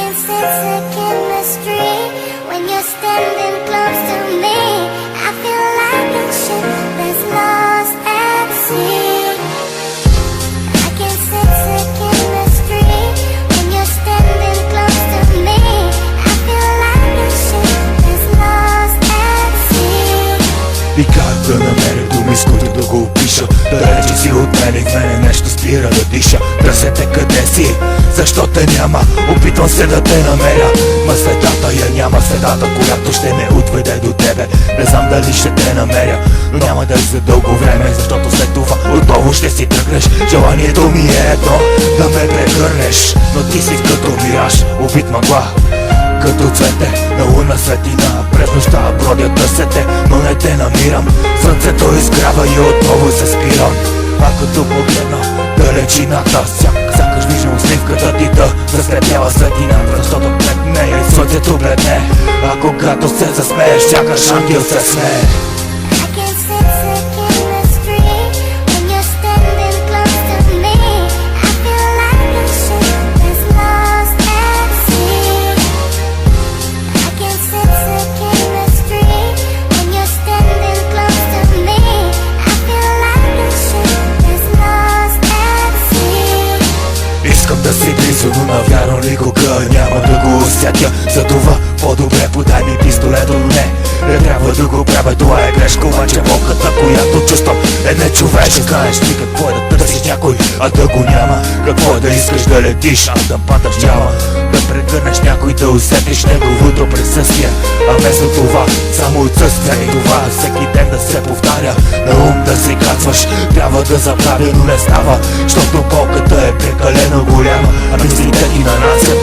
can sense the chemistry when you're standing close to me. I feel like a ship that's lost at sea. I can sense the chemistry when you're standing close to me. I feel like a ship that's lost at sea. И как да намеря думи, с които да го опиша? Далече си от мене, в мене нещо спира да диша. Търсете къде си, защо те няма? Опитвам се да те намеря, ма светата я няма. Светата, която ще ме отведе до тебе. Не знам дали ще те намеря, но няма да е за дълго време, защото след това отново ще си тръгнеш. Желанието ми е едно, да ме прегърнеш, но ти си като мираж, убит мъгла, като цвете на лунна светлина. През нощта бродят търсете, но не те намирам. Слънцето изгрява и отново се спирам. А като погледна далечината, сякаш виждам усмивката ти да заслепява светлината, защото пред нея и слънцето бледне. А когато се засмееш, сякаш ангел се смее. I can sense the chemistry when you're standing close to me. I feel like a ship that's lost at sea. I can sense the chemistry when you're standing close to me. I feel like a ship that's lost at sea. Искам да си близо, но навярвам никога няма да го усетя. Затова по-добре подай ми пистолета, но не трябва да го правя, това е грешка. Обаче болката, която чувствам, е нечовешка. Знаеш ли какво е да търсиш някой, а да го няма? Какво е да искаш да летиш, а да падаш няма? Да прегърнеш някой, да усетиш неговото присъствие, а вместо това само отсъствие. И това всеки ден да се повтаря, на ум да си казваш, трябва да забравя, но не става, защото болката е прекалено голяма, а мислите ти нанасят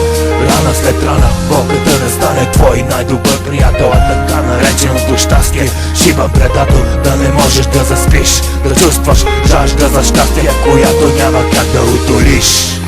рана след рана. Болката не стане твой най-добър приятел, а така нареченото щастие шибан предател. Да не можеш да заспиш, да чувстваш жажда за щастие, която няма как да утолиш.